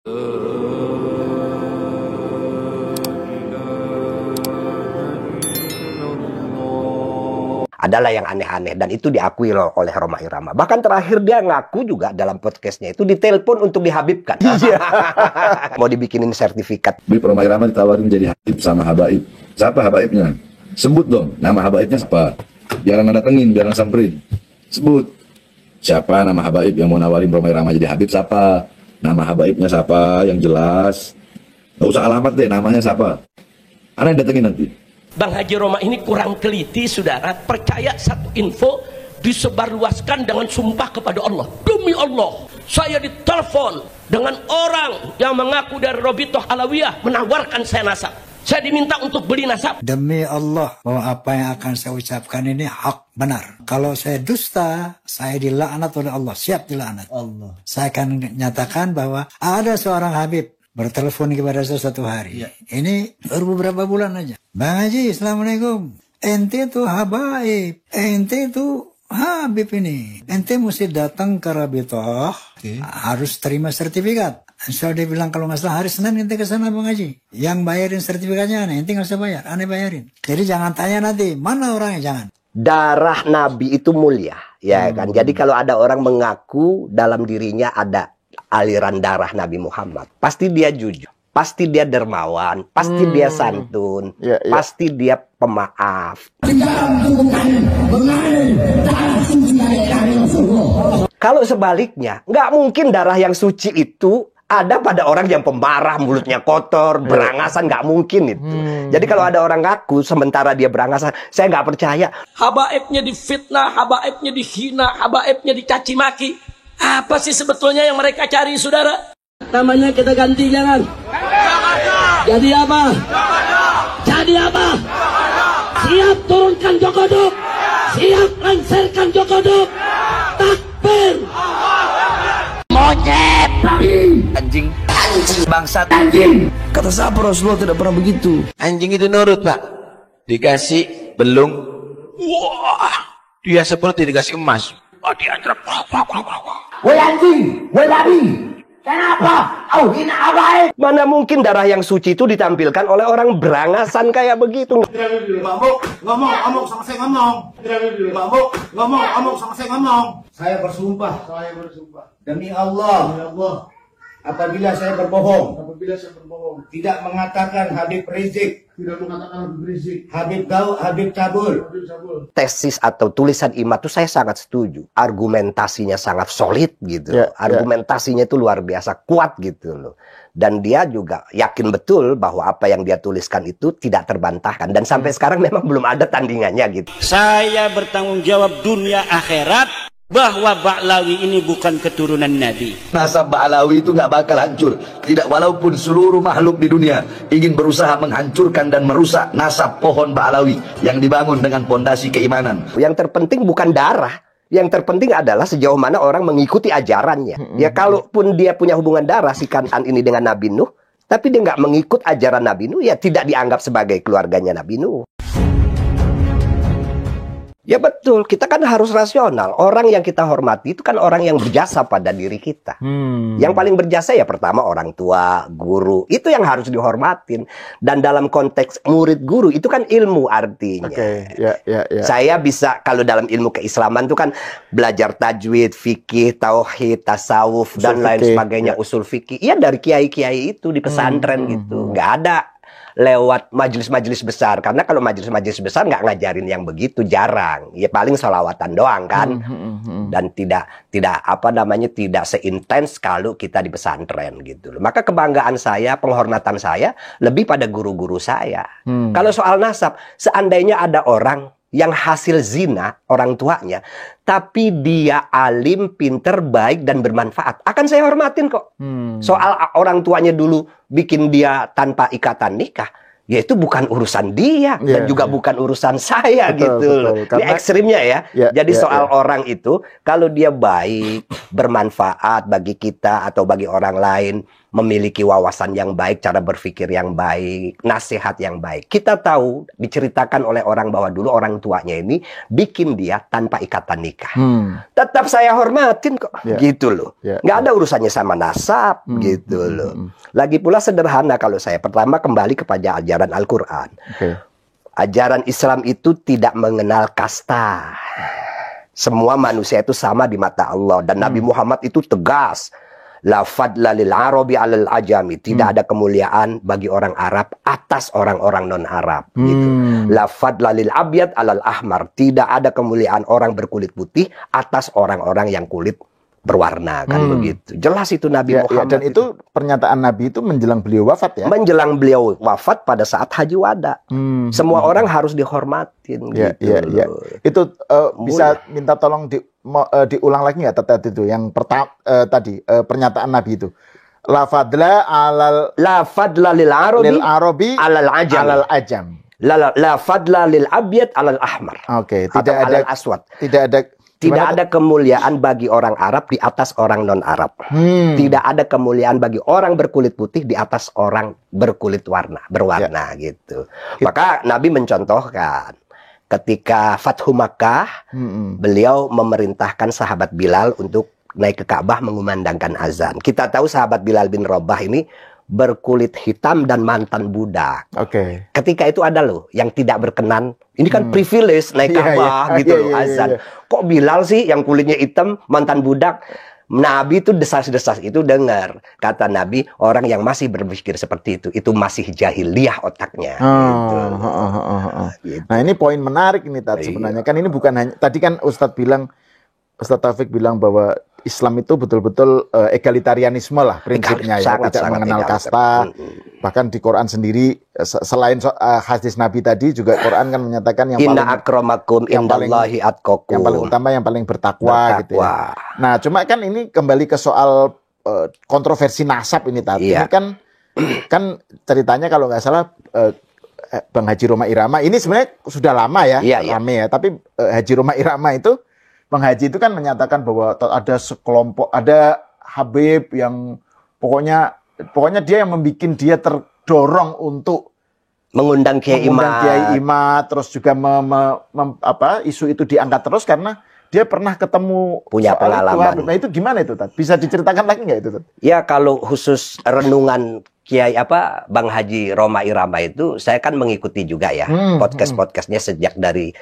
Adalah yang aneh-aneh, dan itu diakui oleh Rhoma Irama. Bahkan terakhir dia ngaku juga dalam podcastnya itu ditelepon untuk dihabibkan. Mau dibikinin sertifikat. Habib Rhoma Irama ditawarin jadi habib sama habaib. Siapa habaibnya? Sebut dong, nama habaibnya siapa? Biar anda datengin, biar anda samperin. Sebut. Siapa nama habaib yang mau nawarin Rhoma Irama jadi habib siapa? Nama habaibnya siapa yang jelas? Gak usah alamat deh, namanya siapa? Anda yang datengin nanti. Bang Haji Rhoma ini kurang teliti, saudara. Percaya satu info disebarluaskan dengan sumpah kepada Allah. Demi Allah, saya ditelepon dengan orang yang mengaku dari Robitoh Alawiyah menawarkan saya nasab. Saya diminta untuk beli nasab. Demi Allah, bahwa apa yang akan saya ucapkan ini hak benar. Kalau saya dusta, saya dilaknat oleh Allah. Siap dilaknat Allah. Saya akan nyatakan bahwa ada seorang Habib bertelepon kepada saya satu hari. Ini baru beberapa bulan aja. Bang Haji, Assalamualaikum. Ente tuh habaib. Ente tuh Habib ini. Ente mesti datang ke Rabitoh. Harus terima sertifikat. So dia bilang kalau nggak salah hari Senin ente ke sana Bang Haji. Yang bayarin sertifikatnya aneh. Ente nggak usah bayar. Aneh bayarin. Jadi jangan tanya nanti. Mana orangnya? Jangan. Darah Nabi itu mulia, ya kan? Jadi kalau ada orang mengaku dalam dirinya ada aliran darah Nabi Muhammad, pasti dia jujur, pasti dia dermawan, pasti dia santun, pasti dia pemaaf. Kalau sebaliknya, nggak mungkin darah yang suci itu ada pada orang yang pemarah, mulutnya kotor, berangasan, nggak mungkin itu. Jadi kalau ada orang ngaku sementara dia berangasan, saya nggak percaya. Habaibnya difitnah, habaibnya dihina, habaibnya dicaci maki. Apa sih sebetulnya yang mereka cari, saudara? Namanya kita ganti, jangan. Jadi apa? Jadi apa? Siap turunkan Jokoduk. Siap lengserkan Jokoduk. Takbir. Monyet. Anjing. Bangsat. Anjing. Kata siapa Rasulullah tidak pernah begitu. Anjing itu nurut, Pak. Dikasih belung. Wah. Dia seperti dikasih emas. Oh, dia antrap. Woi anjing, woi babi. Kenapa? Kau hina habaib. Mana mungkin darah yang suci itu ditampilkan oleh orang berangasan kayak begitu. Ngomong sama saya ngomong. Ngomong sama saya ngomong. Saya bersumpah. Demi Allah. Apabila saya berbohong, tidak mengatakan Habib Rizik, Habib Cabul. Tesis atau tulisan Imad itu saya sangat setuju. Argumentasinya sangat solid gitu. Argumentasinya itu luar biasa kuat gitu loh. Dan dia juga yakin betul bahwa apa yang dia tuliskan itu tidak terbantahkan. Dan sampai sekarang memang belum ada tandingannya gitu. Saya bertanggung jawab dunia akhirat bahwa Ba'lawi ini bukan keturunan Nabi. Nasab Ba'lawi itu nggak bakal hancur. Tidak, walaupun seluruh makhluk di dunia ingin berusaha menghancurkan dan merusak nasab pohon Ba'lawi yang dibangun dengan pondasi keimanan. Yang terpenting bukan darah. Yang terpenting adalah sejauh mana orang mengikuti ajarannya. Ya kalaupun dia punya hubungan darah si Kan'an ini dengan Nabi Nuh, tapi dia nggak mengikut ajaran Nabi Nuh, ya tidak dianggap sebagai keluarganya Nabi Nuh. Ya betul, kita kan harus rasional. Orang yang kita hormati itu kan orang yang berjasa pada diri kita. Yang paling berjasa ya pertama orang tua, guru. Itu yang harus dihormatin. Dan dalam konteks murid guru itu kan ilmu artinya. Saya bisa, kalau dalam ilmu keislaman itu kan belajar tajwid, fikih, tauhid, tasawuf, dan lain sebagainya, usul fikih. Iya dari kiai-kiai itu di pesantren gitu. Nggak ada lewat majelis-majelis besar, karena kalau majelis-majelis besar nggak ngajarin yang begitu, jarang, ya paling sholawatan doang kan, dan tidak apa namanya tidak seintens kalau kita di pesantren gitu loh. Maka kebanggaan saya, penghormatan saya lebih pada guru-guru saya. Kalau soal nasab, seandainya ada orang yang hasil zina orang tuanya, tapi dia alim, pinter, baik, dan bermanfaat, akan saya hormatin kok. Soal orang tuanya dulu bikin dia tanpa ikatan nikah, ya itu bukan urusan dia dan juga bukan urusan saya gitu loh. Ini Karena, ekstrimnya ya. Jadi soal ya. orang itu kalau dia baik, bermanfaat bagi kita atau bagi orang lain, memiliki wawasan yang baik, cara berpikir yang baik, nasihat yang baik. Kita tahu diceritakan oleh orang bahwa dulu orang tuanya ini bikin dia tanpa ikatan nikah. Tetap saya hormatin kok, gitu loh. Nggak ada urusannya sama nasab, gitu loh. Lagi pula sederhana kalau saya. Pertama kembali kepada ajaran Al-Quran. Ajaran Islam itu tidak mengenal kasta. Semua manusia itu sama di mata Allah. Dan Nabi Muhammad itu tegas. La fadla lil arabi alal ajami. Tidak ada kemuliaan bagi orang Arab atas orang-orang non-Arab. Gitu. La fadla lil abyad alal ahmar. Tidak ada kemuliaan orang berkulit putih atas orang-orang yang kulit berwarna, kan begitu. Jelas itu Nabi Muhammad. Dan itu pernyataan Nabi itu menjelang beliau wafat ya? Menjelang beliau wafat pada saat haji wada. Semua orang harus dihormatin gitu. Itu bisa minta tolong diulang lagi nggak tadi itu yang pertama tadi pernyataan Nabi itu. La fadla lil arabi alal ajam. La fadla lil abyad alal ahmar. Oke, tidak ada aswad. Tidak ada kemuliaan bagi orang Arab di atas orang non-Arab. Tidak ada kemuliaan bagi orang berkulit putih di atas orang berkulit berwarna gitu. Maka Nabi mencontohkan ketika Fathu Makkah, beliau memerintahkan sahabat Bilal untuk naik ke Ka'bah mengumandangkan azan. Kita tahu sahabat Bilal bin Rabah ini berkulit hitam dan mantan budak. Ketika itu ada loh yang tidak berkenan. Ini kan privilege naik Ka'bah gitu loh azan. Kok Bilal sih yang kulitnya hitam mantan budak? Nabi itu desas-desas itu dengar. Kata Nabi, orang yang masih berpikir seperti itu masih jahiliyah otaknya. Nah ini poin menarik ini tadi sebenarnya. Kan ini bukan hanya, tadi kan Ustadz Taufik bilang bahwa Islam itu betul-betul egalitarianisme lah prinsipnya ya, tidak mengenal kasta. Bahkan di Quran sendiri selain hadis Nabi tadi juga Quran kan menyatakan yang paling utama yang paling bertakwa gitu ya. Nah, cuma kan ini kembali ke soal kontroversi nasab ini tadi. Ini kan ceritanya kalau nggak salah Bang Haji Roma Irama ini sebenarnya sudah lama ya, rame ya. Tapi Haji Roma Irama itu Bang Haji itu kan menyatakan bahwa ada sekelompok, ada Habib yang pokoknya dia yang membuat dia terdorong untuk mengundang Kiai Imad, terus juga isu itu diangkat terus karena dia pernah ketemu punya pengalaman. Nah itu gimana itu, Tad? Bisa diceritakan lagi nggak itu, Tad? Ya kalau khusus renungan Kiai Bang Haji Roma Irama itu saya kan mengikuti juga ya podcast-podcastnya sejak dari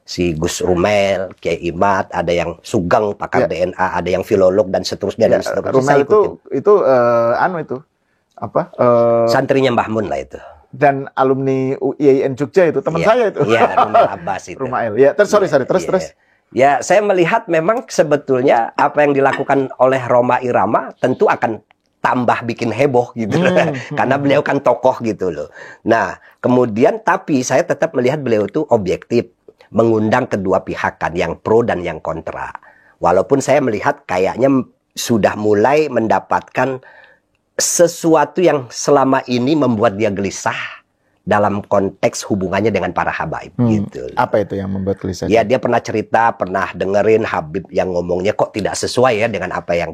si Gus Rumel, Kiai Imad, ada yang Sugeng pakar DNA, ada yang filolog dan seterusnya dan seterusnya. Rumel itu santrinya Mbah Mun lah itu. Dan alumni UIN Jogja itu teman saya itu. Iya, Rumel Abbas itu. Rumel. Ya, terus. Ya, saya melihat memang sebetulnya apa yang dilakukan oleh Roma Irama tentu akan tambah bikin heboh gitu karena beliau kan tokoh gitu loh. Nah, kemudian tapi saya tetap melihat beliau itu objektif, mengundang kedua pihak kan, yang pro dan yang kontra. Walaupun saya melihat kayaknya sudah mulai mendapatkan sesuatu yang selama ini membuat dia gelisah dalam konteks hubungannya dengan para habaib gitu. Apa itu yang membuat gelisah? Ya dia pernah cerita, pernah dengerin Habib yang ngomongnya kok tidak sesuai ya dengan apa yang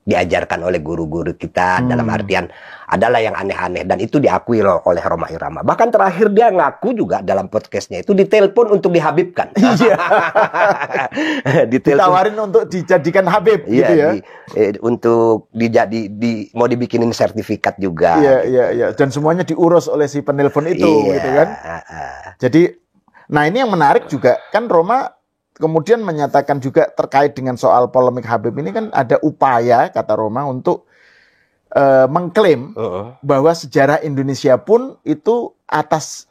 diajarkan oleh guru-guru kita, dalam artian adalah yang aneh-aneh, dan itu diakui loh oleh Roma Irama. Bahkan terakhir dia ngaku juga dalam podcastnya itu ditelepon untuk dihabibkan. Ditawarin untuk dijadikan habib gitu ya. Untuk mau dibikinin sertifikat juga. Iya. Dan semuanya diurus oleh si penelpon itu gitu kan. Jadi nah ini yang menarik juga kan Roma kemudian menyatakan juga terkait dengan soal polemik Habib ini kan ada upaya kata Roma untuk mengklaim bahwa sejarah Indonesia pun itu atas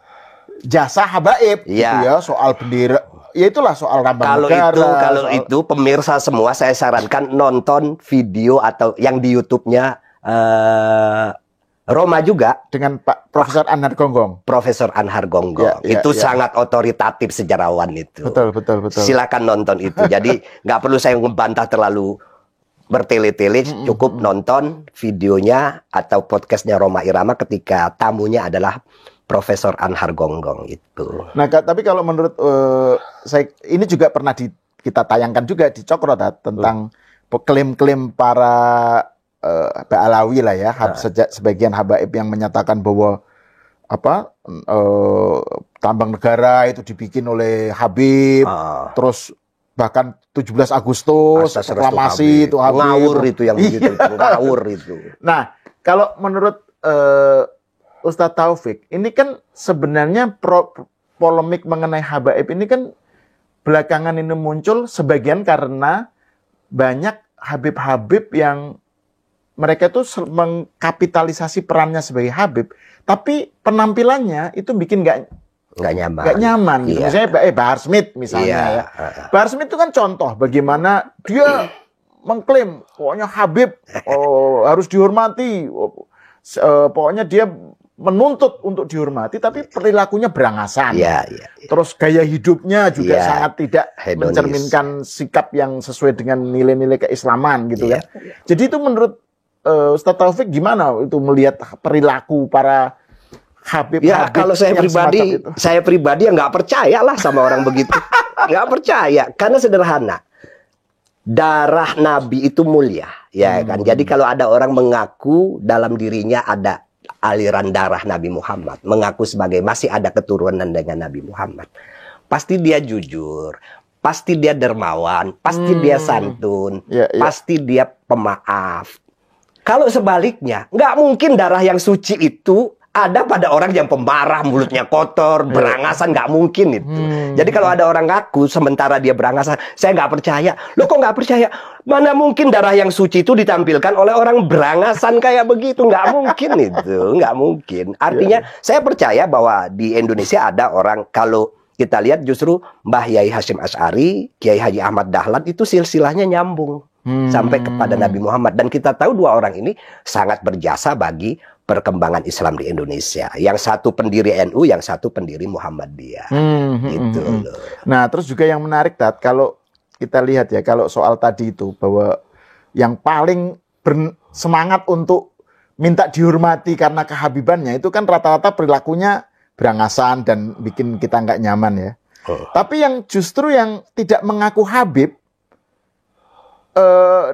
jasa habaib gitu ya, soal bendera, ya itulah soal lambang negara. Kalau itu pemirsa semua saya sarankan nonton video atau yang di YouTube-nya Roma juga dengan Pak Profesor Anhar Gonggong. Profesor Anhar Gonggong itu sangat otoritatif sejarawan itu. Betul. Silakan nonton itu. Jadi nggak perlu saya membantah terlalu bertele-tele, cukup nonton videonya atau podcastnya Roma Irama ketika tamunya adalah Profesor Anhar Gonggong itu. Nah, tapi kalau menurut saya, ini juga pernah kita tayangkan juga di Cokro tentang klaim-klaim para Ba'alawi lah ya, sebagian habaib yang menyatakan bahwa tambang negara itu dibikin oleh Habib, terus bahkan 17 Agustus proklamasi itu Habib. Ngawur itu yang begitu, ngawur itu. Nah, kalau menurut Ustadz Taufik, ini kan sebenarnya polemik mengenai habaib ini kan belakangan ini muncul sebagian karena banyak habib-habib yang mereka itu mengkapitalisasi perannya sebagai habib, tapi penampilannya itu bikin nggak nyaman. Gitu. Misalnya Bahar Smith misalnya ya. Bahar Smith itu kan contoh bagaimana dia mengklaim pokoknya habib harus dihormati, pokoknya dia menuntut untuk dihormati, tapi perilakunya berangasan. Terus gaya hidupnya juga sangat tidak mencerminkan sikap yang sesuai dengan nilai-nilai keislaman gitu ya. Jadi itu menurut Ustadz Taufik gimana itu melihat perilaku para habib? Ya kalau saya pribadi nggak percaya lah sama orang begitu. Nggak percaya karena sederhana. Darah Nabi itu mulia, ya kan. Jadi kalau ada orang mengaku dalam dirinya ada aliran darah Nabi Muhammad, mengaku sebagai masih ada keturunan dengan Nabi Muhammad, pasti dia jujur, pasti dia dermawan, pasti dia santun, pasti dia pemaaf. Kalau sebaliknya, nggak mungkin darah yang suci itu ada pada orang yang pemarah, mulutnya kotor, berangasan, nggak mungkin itu. Jadi kalau ada orang ngaku sementara dia berangasan, saya nggak percaya. Loh kok nggak percaya? Mana mungkin darah yang suci itu ditampilkan oleh orang berangasan kayak begitu? Nggak mungkin itu, nggak mungkin. Artinya saya percaya bahwa di Indonesia ada orang, kalau kita lihat justru Mbah Yai Hasyim Asy'ari, Kiai Haji Ahmad Dahlan itu silsilahnya nyambung sampai kepada Nabi Muhammad. Dan kita tahu dua orang ini sangat berjasa bagi perkembangan Islam di Indonesia. Yang satu pendiri NU, yang satu pendiri Muhammadiyah. Gitu loh. Nah, terus juga yang menarik, Tat, kalau kita lihat ya, kalau soal tadi itu, bahwa yang paling bersemangat untuk minta dihormati karena kehabibannya, itu kan rata-rata perilakunya berangasan dan bikin kita nggak nyaman ya. Tapi yang justru yang tidak mengaku Habib,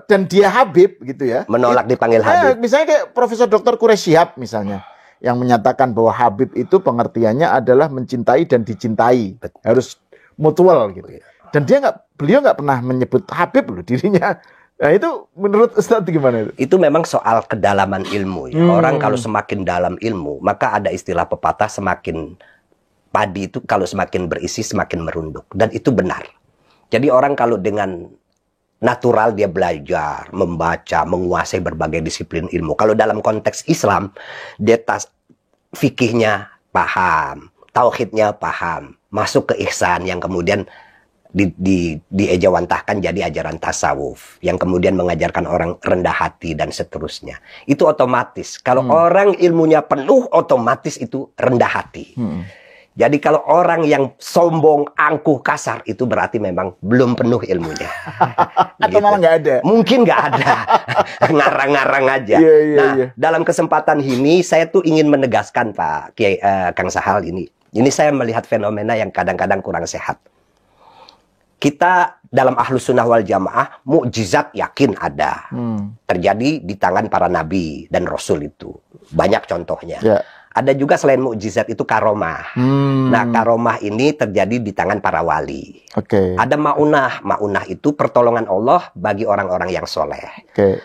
dan dia Habib gitu ya, menolak dipanggil Habib. Misalnya kayak Profesor Dr. Quraish Shihab misalnya, yang menyatakan bahwa Habib itu pengertiannya adalah mencintai dan dicintai, harus mutual gitu. Dan beliau nggak pernah menyebut Habib loh dirinya. Nah itu menurut Ustadz gimana itu? Itu memang soal kedalaman ilmu ya. Orang kalau semakin dalam ilmu, maka ada istilah pepatah, semakin padi itu kalau semakin berisi semakin merunduk. Dan itu benar. Jadi orang kalau dengan natural dia belajar, membaca, menguasai berbagai disiplin ilmu. Kalau dalam konteks Islam, dia fikihnya paham, tauhidnya paham, masuk ke ihsan yang kemudian diejawantahkan jadi ajaran tasawuf, yang kemudian mengajarkan orang rendah hati dan seterusnya. Itu otomatis. Kalau orang ilmunya penuh, otomatis itu rendah hati. Jadi kalau orang yang sombong, angkuh, kasar, itu berarti memang belum penuh ilmunya. Atau malah nggak ada? Mungkin nggak ada. Ngarang-ngarang aja. Dalam kesempatan ini, saya tuh ingin menegaskan Pak Kiai, Kang Sahal ini. Ini saya melihat fenomena yang kadang-kadang kurang sehat. Kita dalam Ahlus Sunnah wal Jamaah, mukjizat yakin ada. Terjadi di tangan para nabi dan rasul itu. Banyak contohnya. Ada juga selain mukjizat itu karomah. Nah, karomah ini terjadi di tangan para wali. Ada maunah. Maunah itu pertolongan Allah bagi orang-orang yang soleh.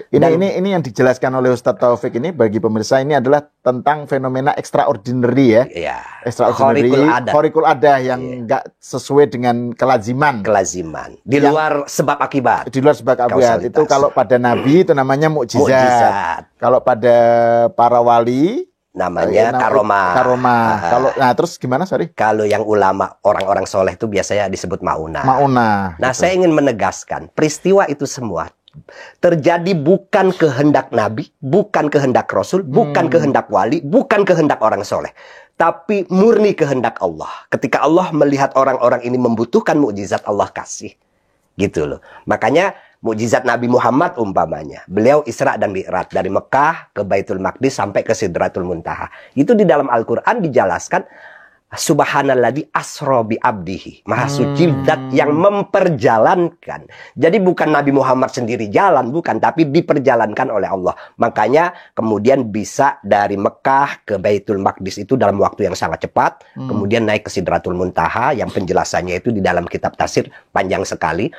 Ini yang dijelaskan oleh Ustadz Taufik ini bagi pemirsa, ini adalah tentang fenomena extraordinary ya. Extraordinary, khorikul adah yang nggak sesuai dengan kelaziman. Di luar sebab akibat. Di luar sebab akibat. Itu kalau pada nabi itu namanya mukjizat. Kalau pada para wali namanya karomah. Nah terus gimana, sorry? Kalau yang ulama, orang-orang soleh itu biasanya disebut maunah. Nah, saya ingin menegaskan, peristiwa itu semua terjadi bukan kehendak Nabi, bukan kehendak Rasul, bukan kehendak wali, bukan kehendak orang soleh, tapi murni kehendak Allah. Ketika Allah melihat orang-orang ini membutuhkan mukjizat, Allah kasih. Gitu loh. Makanya Mukjizat Nabi Muhammad umpamanya, beliau Isra dan Mi'raj dari Mekah ke Baitul Maqdis sampai ke Sidratul Muntaha. Itu di dalam Al-Quran dijelaskan, Subhanalladzi asra bi abdihi, maha suci zat yang memperjalankan. Jadi bukan Nabi Muhammad sendiri jalan, bukan, tapi diperjalankan oleh Allah. Makanya kemudian bisa dari Mekah ke Baitul Maqdis itu dalam waktu yang sangat cepat. Kemudian naik ke Sidratul Muntaha, yang penjelasannya itu di dalam kitab tafsir panjang sekali.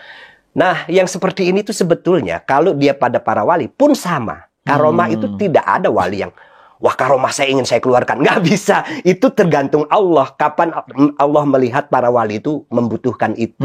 Nah, yang seperti ini tuh sebetulnya kalau dia pada para wali pun sama. Karomah itu tidak ada wali yang, wah karomah saya ingin saya keluarkan. Nggak bisa. Itu tergantung Allah. Kapan Allah melihat para wali itu membutuhkan itu.